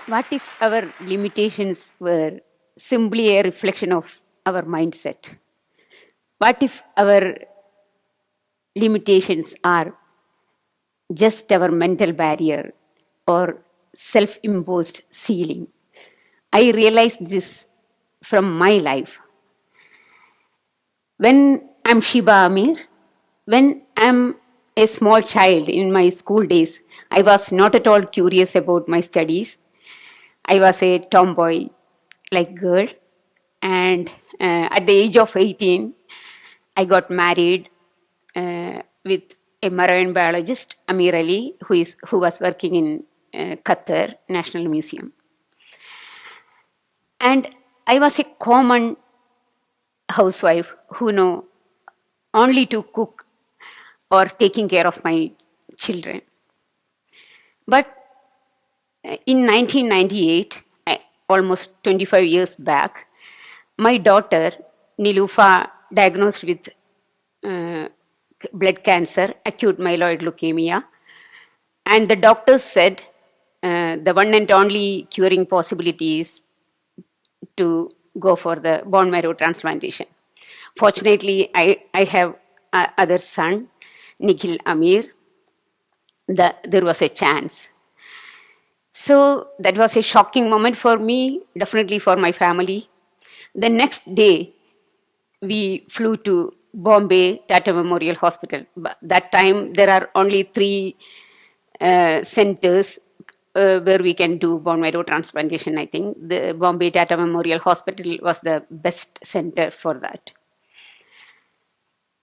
What if our limitations were simply a reflection of our mindset? What if our limitations are just our mental barrier or self imposed ceiling? I realized this from my life. When I'm Shiba Amir, when I'm a small child in my school days, I was not at all curious about my studies. I was a tomboy like girl, and at the age of 18, I got married with a marine biologist, Amir Ali, who was working in Qatar National Museum. And I was a common housewife who know only to cook or taking care of my children. But in 1998, almost 25 years back, my daughter, Nilufa, diagnosed with blood cancer, acute myeloid leukemia, and the doctors said the one and only curing possibility is to go for the bone marrow transplantation. Fortunately, I have other son, Nikhil Amir. There was a chance. So that was a shocking moment for me, definitely for my family. The next day, we flew to Bombay Tata Memorial Hospital. But that time, there are only three centers where we can do bone marrow transplantation, I think. The Bombay Tata Memorial Hospital was the best center for that.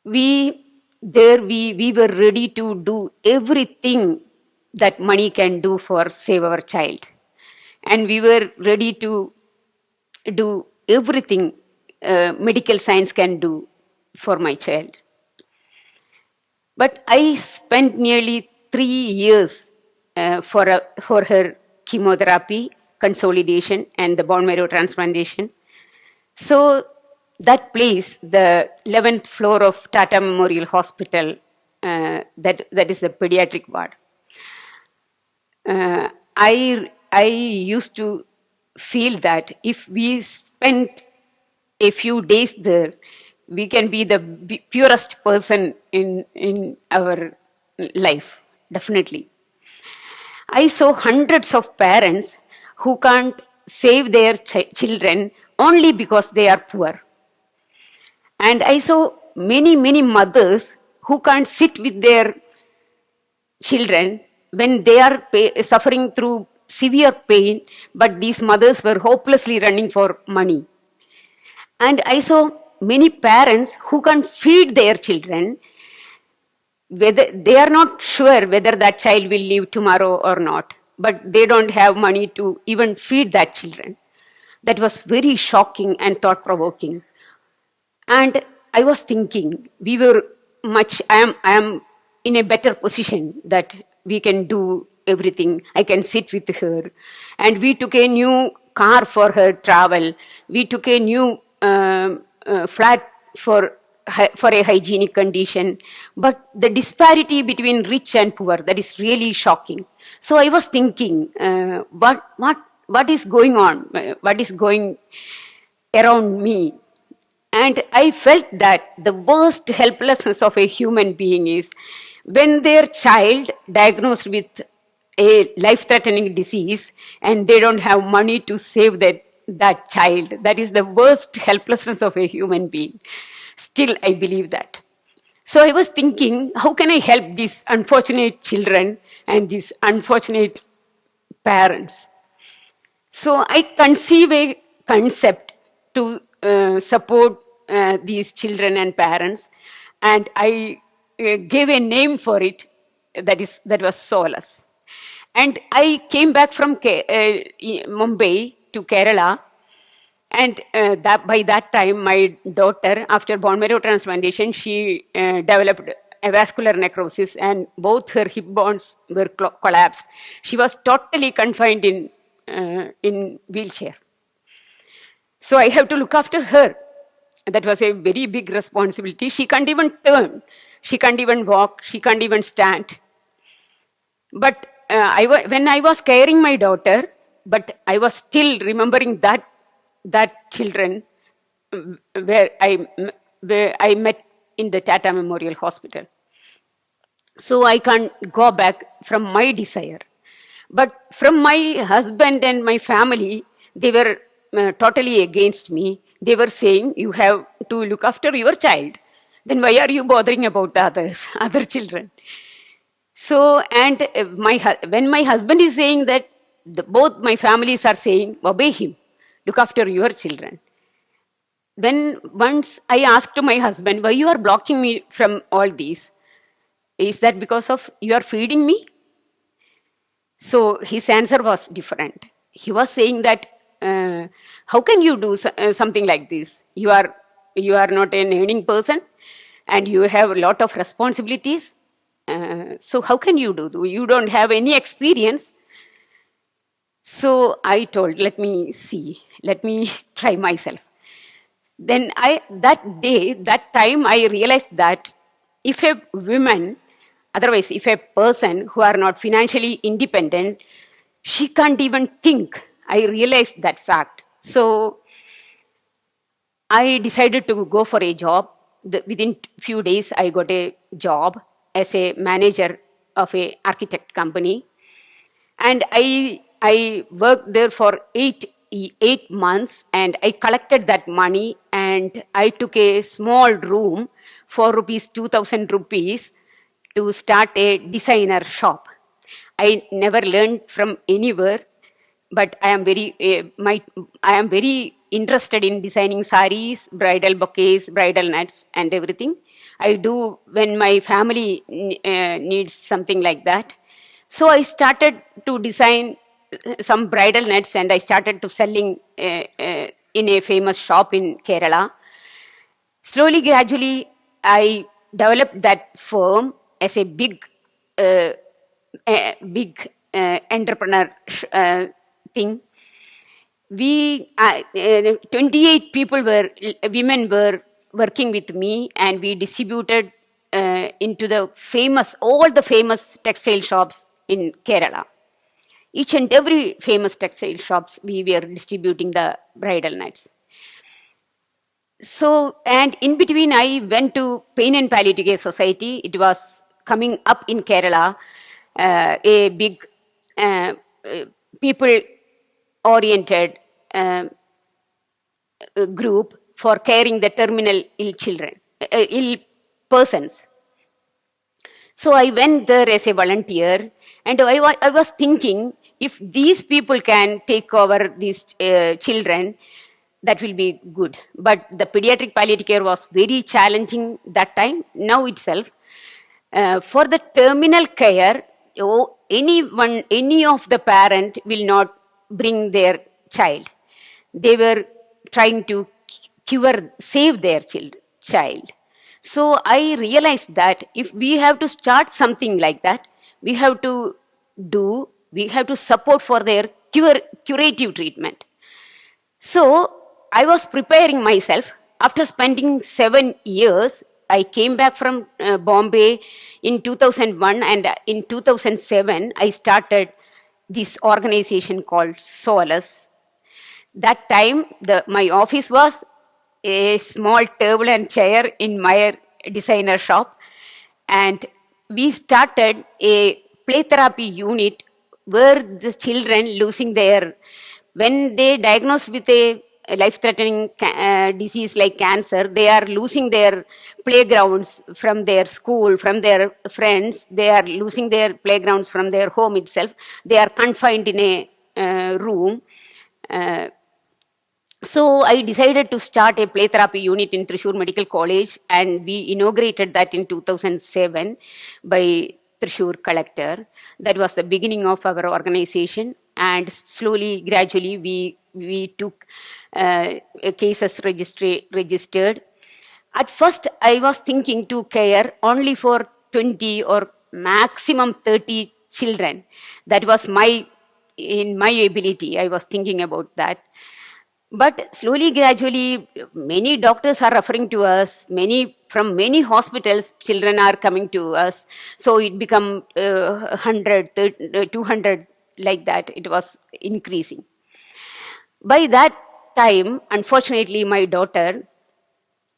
We were ready to do everything that money can do for save our child. And we were ready to do everything medical science can do for my child. But I spent nearly 3 years for her chemotherapy, consolidation, and the bone marrow transplantation. So that place, the 11th floor of Tata Memorial Hospital, that is the pediatric ward. I used to feel that if we spent a few days there, we can be the purest person in our life, definitely. I saw hundreds of parents who can't save their children only because they are poor. And I saw many, many mothers who can't sit with their children when they are suffering through severe pain, but these mothers were hopelessly running for money. And I saw many parents who can't feed their children, whether they are not sure whether that child will live tomorrow or not, but they don't have money to even feed that children. That was very shocking and thought-provoking. And I was thinking, I am in a better position that we can do everything. I can sit with her. And we took a new car for her travel. We took a new flat for a hygienic condition. But the disparity between rich and poor, that is really shocking. So I was thinking, what is going on? What is going around me? And I felt that the worst helplessness of a human being is when their child diagnosed with a life-threatening disease and they don't have money to save that child. That is the worst helplessness of a human being. Still, I believe that. So I was thinking, how can I help these unfortunate children and these unfortunate parents? So I conceive a concept to support these children and parents, and I gave a name for it that was Solace. And I came back from Mumbai to Kerala, and by that time, my daughter, after bone marrow transplantation, she developed a vascular necrosis, and both her hip bones were collapsed. She was totally confined in wheelchair. So I have to look after her. That was a very big responsibility. She can't even turn. She can't even walk. She can't even stand. But when I was carrying my daughter, but I was still remembering that children where I met in the Tata Memorial Hospital. So I can't go back from my desire. But from my husband and my family, they were totally against me. They were saying, you have to look after your child. Then why are you bothering about the others, other children? So, and when my husband is saying that, both my families are saying, obey him, look after your children. When once I asked my husband, why you are blocking me from all these? Is that because of you are feeding me? So his answer was different. He was saying that, how can you do something like this? You are not an earning person, and you have a lot of responsibilities. So how can you do? You don't have any experience. So I told, let me see, let me try myself. Then that time, I realized that if a woman, otherwise, if a person who are not financially independent, she can't even think. I realized that fact. So I decided to go for a job. Within few days, I got a job as a manager of a architect company, and I worked there for eight months, and I collected that money, and I took a small room for rupees 2,000 rupees to start a designer shop. I never learned from anywhere, but I am very interested in designing saris, bridal bouquets, bridal nets, and everything. I do when my family needs something like that. So I started to design some bridal nets, and I started to selling in a famous shop in Kerala. Slowly, gradually, I developed that firm as a uh, big entrepreneur thing. 28 people women were working with me, and we distributed into all the famous textile shops in Kerala. Each and every famous textile shops, we were distributing the bridal nets. So, and in between, I went to Pain and Palliative Care Society. It was coming up in Kerala, a big people-oriented group for caring the terminal ill children, ill persons. So I went there as a volunteer, and I was thinking, if these people can take over these children, that will be good. But the pediatric palliative care was very challenging that time, now itself. For the terminal care, any of the parent will not bring their child. They were trying to save their child. So I realized that if we have to start something like that, we have to support for their curative treatment. So I was preparing myself. After spending 7 years, I came back from Bombay in 2001, and in 2007, I started this organization called Solace. That time, my office was a small table and chair in my designer shop, and we started a play therapy unit where the children when they diagnosed with a life-threatening disease like cancer, they are losing their playgrounds from their school, from their friends. They are losing their playgrounds from their home itself. They are confined in a room. So I decided to start a play therapy unit in Thrissur Medical College, and we inaugurated that in 2007 by Thrissur Collector. That was the beginning of our organization, and slowly, gradually, we took cases registered. At first, I was thinking to care only for 20 or maximum 30 children. That was in my ability. I was thinking about that. But slowly, gradually, many doctors are referring to us. From many hospitals, children are coming to us. So it become 100, 200 like that, it was increasing. By that time, unfortunately, my daughter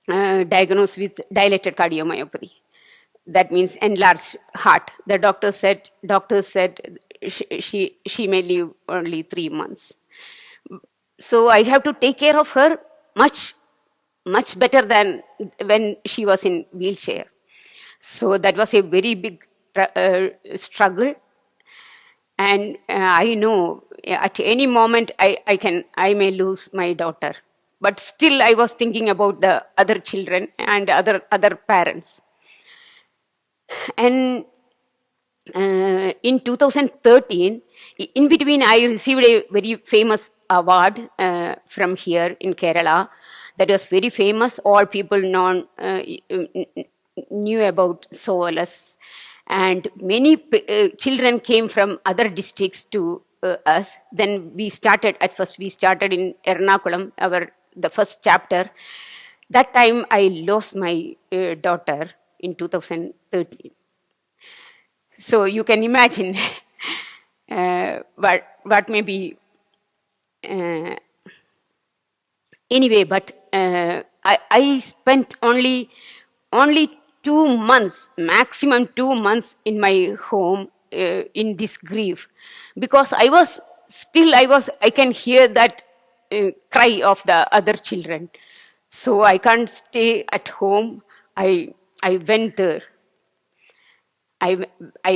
diagnosed with dilated cardiomyopathy. That means enlarged heart. The doctor said she may live only 3 months. So I have to take care of her much better than when she was in wheelchair. So that was a very big struggle, and I know at any moment I may lose my daughter. But still, I was thinking about the other children and other parents. And in 2013, in between, I received a very famous award from here in Kerala. That was very famous. All people knew about Solas, and many children came from other districts to us. Then we started. At first, we started in Ernakulam, the first chapter. That time, I lost my daughter in 2013. So you can imagine what may be. Anyway, but I spent only 2 months, maximum 2 months in my home in this grief, because I can hear that cry of the other children. So I can't stay at home. I went there. I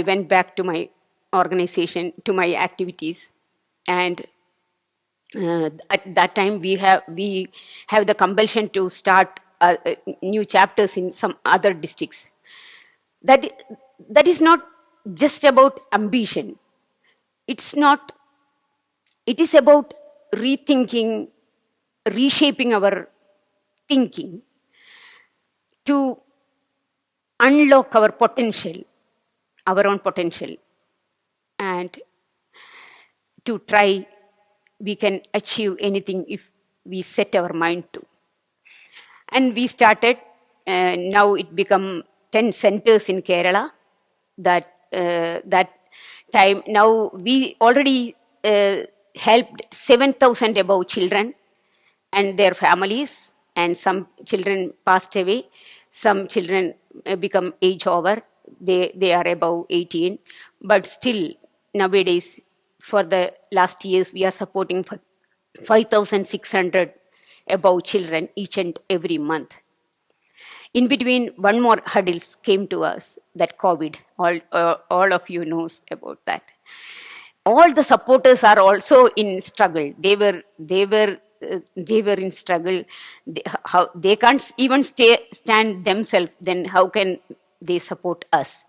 went back to my organization, to my activities, and at that time we have the compulsion to start new chapters in some other districts. That is not just about ambition. It's not. It is about rethinking, reshaping our thinking to unlock our potential, our own potential, and to try we can achieve anything if we set our mind to. And we started, now it become 10 centers in Kerala. That time, now we already helped 7,000 above children and their families, and some children passed away, some children become age over, they are above 18, but still nowadays, for the last years, we are supporting 5,600 above children each and every month. In between, one more hurdles came to us, that COVID. All of you knows about that. All the supporters are also in struggle. They were in struggle. They can't even stand themselves. Then how can they support us?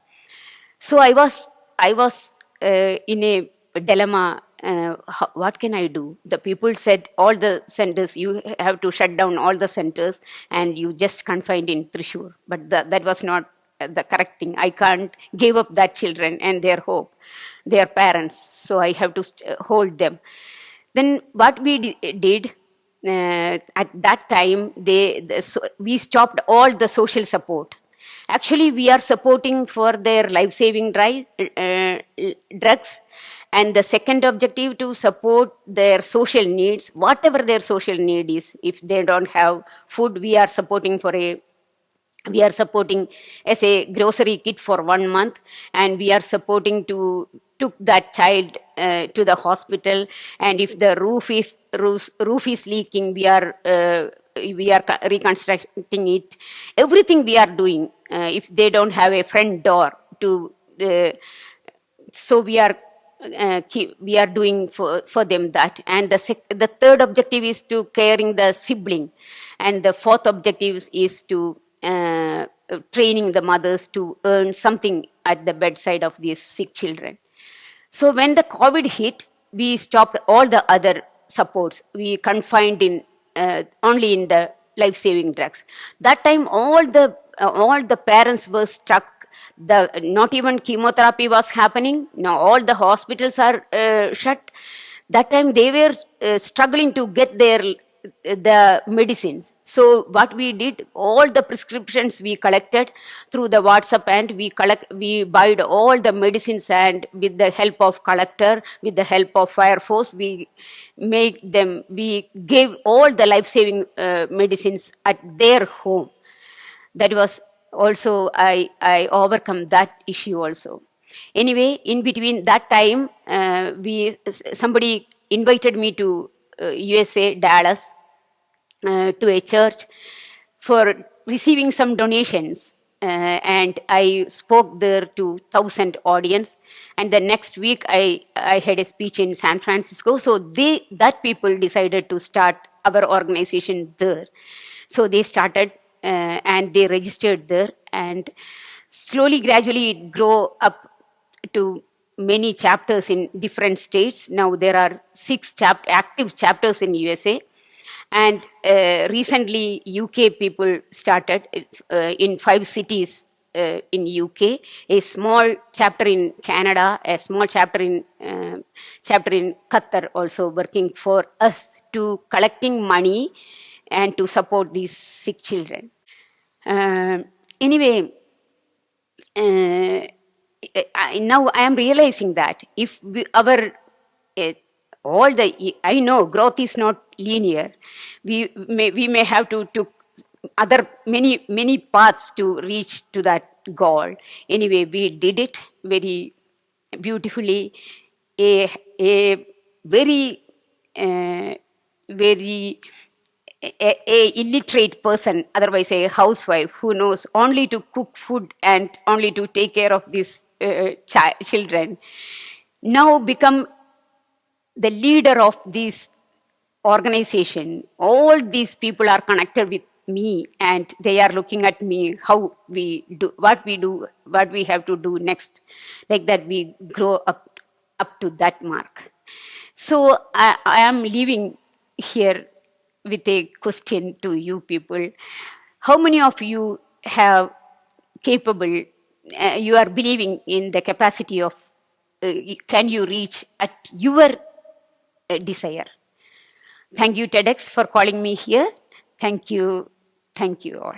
So I was in a dilemma. What can I do? The people said, all the centers, you have to shut down all the centers and you just confined in Thrissur. But that was not the correct thing. I can't give up that children and their hope, their parents. So I have to hold them. Then what we did, at that time, we stopped all the social support. Actually, we are supporting for their life-saving drugs, and the second objective to support their social needs, whatever their social need is. If they don't have food, we are supporting as a grocery kit for 1 month, and we are supporting to took that child to the hospital. And if the roof is leaking, we are reconstructing it. Everything we are doing. If they don't have a front door so we are doing for them that. And the third objective is to caring the sibling, and the fourth objective is to training the mothers to earn something at the bedside of these sick children. So when the COVID hit, we stopped all the other supports. We confined in only in the life-saving drugs. That time, all the parents were stuck. Not even chemotherapy was happening. Now all the hospitals are shut. That time they were struggling to get the medicines. So what we did, all the prescriptions we collected through the WhatsApp, and we buyed all the medicines, and with the help of collector, with the help of fire force, we gave all the life-saving medicines at their home. That was also, I overcome that issue also. Anyway, in between that time, somebody invited me to USA, Dallas, to a church for receiving some donations. And I spoke there to 1,000 audience. And the next week, I had a speech in San Francisco. So that people decided to start our organization there. So they started, and they registered there, and slowly, gradually, it grew up to many chapters in different states. Now there are 6 active chapters in USA. And recently, UK people started in 5 cities in UK, a small chapter in Canada, a small chapter in Qatar, also working for us to collecting money and to support these sick children. Anyway, now I am realizing that if uh, I know growth is not linear. We may have to other many paths to reach to that goal. Anyway, we did it very beautifully. A very very a illiterate person, otherwise a housewife who knows only to cook food and only to take care of these children, now become the leader of this organization. All these people are connected with me, and they are looking at me, how we do, what we have to do next. Like that, we grow up to that mark. So I am leaving here with a question to you people. How many of you have capable, you are believing in the capacity of, can you reach at your desire? Thank you, TEDx, for calling me here. Thank you. Thank you all.